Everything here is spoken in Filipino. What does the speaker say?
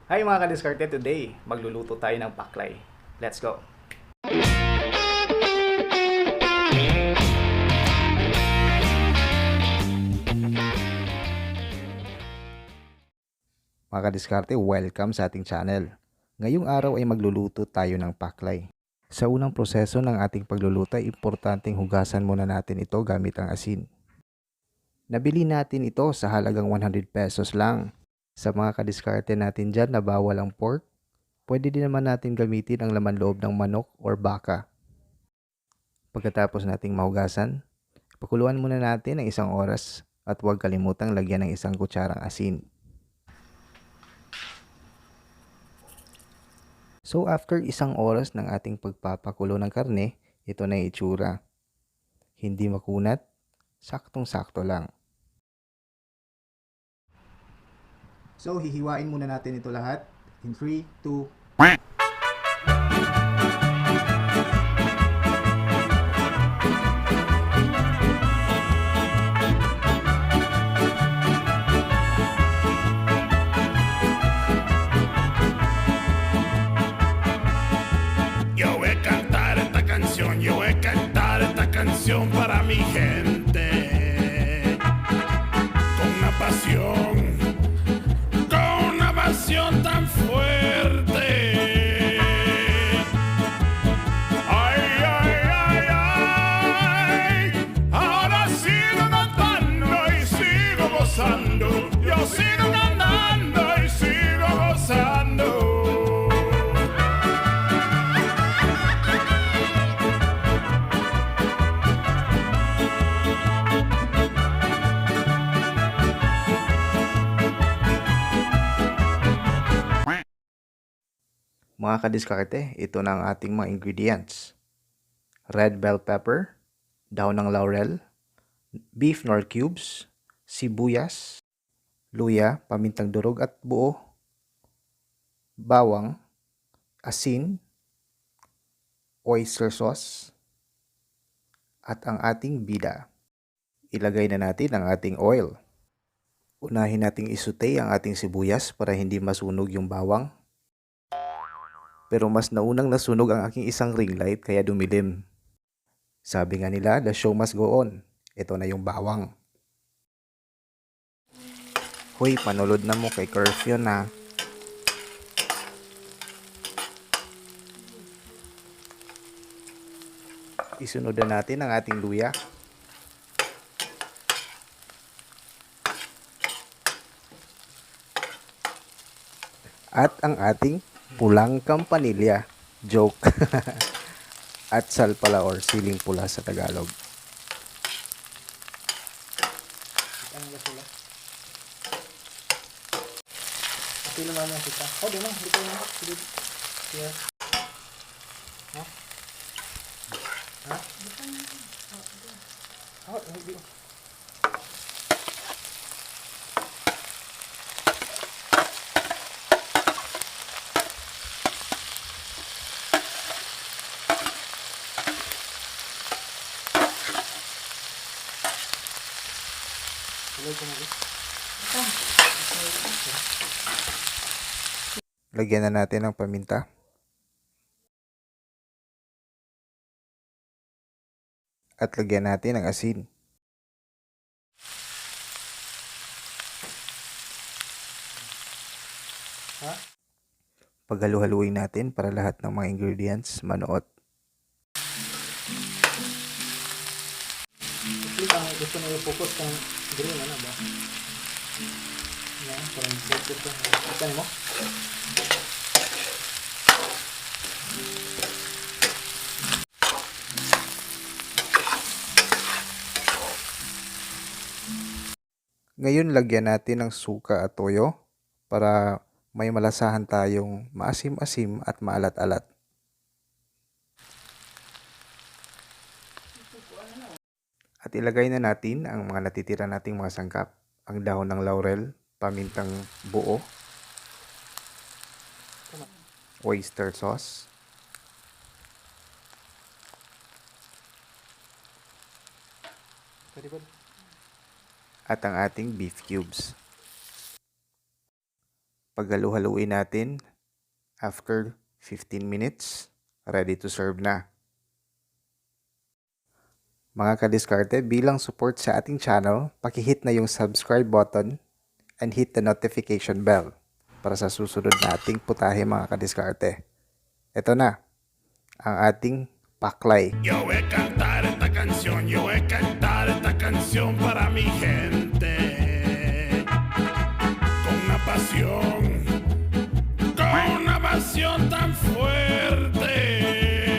Hi mga kadiskarte, today magluluto tayo ng paklay. Let's go! Mga kadiskarte, welcome sa ating channel. Ngayong araw ay magluluto tayo ng paklay. Sa unang proseso ng ating pagluluto ay importanteng hugasan muna natin ito gamit ang asin. Nabili natin ito sa halagang 100 pesos lang. Sa mga kadiskarte natin dyan na bawal ang pork, pwede din naman natin gamitin ang laman loob ng manok or baka. Pagkatapos nating mahugasan, pakuluan muna natin ng 1 oras at huwag kalimutang lagyan ng 1 kutsarang asin. So after 1 oras ng ating pagpapakulo ng karne, ito na yung itsura. Hindi makunat, saktong-sakto lang. So hihiwain muna natin ito lahat in 3, 2, Yo voy a cantar esta canción para mi gente, con una pasión tan fuerte. Ay, ay, ay, ay, ahora sigo cantando y sigo gozando, yo sigo cantando y sigo gozando. mga kadiskarte, ito na ang ating mga ingredients. Red bell pepper, daon ng laurel, beef nor cubes, sibuyas, luya, pamintang durog at buo, bawang, asin, oyster sauce, at ang ating bida. Ilagay na natin ang ating oil. Unahin nating isute ang ating sibuyas para hindi masunog yung bawang. Pero mas naunang nasunog ang aking isang ring light kaya dumilim. Sabi nga nila, the show must go on. Ito na yung bawang. Hoy, panulod na mo kay curfew na. Isunod na natin ang ating luya. At ang ating pulang kampanilya. Joke. At sal pala or siling pula sa Tagalog. Sino naman kita? Oh, di na. Dito na. Here. Ha? Ha? Oh, hindi. Lagyan na natin ng paminta. At lagyan natin ng asin. Paghalu-haluin natin para lahat ng mga ingredients manuot. Gusto nyo i-focus kang green, ano ba? Yan, parang focus ka. Ikan mo? Ngayon, lagyan natin ng suka at toyo para may malasahan tayong maasim-asim at maalat-alat. At ilagay na natin ang mga natitira nating mga sangkap. Ang dahon ng laurel, pamintang buo, oyster sauce, at ang ating beef cubes. Paghalu-haluin natin. After 15 minutes, ready to serve na. Mga kadiskarte, bilang support sa ating channel, pakihit na yung subscribe button and hit the notification bell para sa susunod nating putahe mga kadiskarte. Ito na, ang ating paklay. Yo voy a cantar esta canción para mi gente. Con una pasión tan fuerte.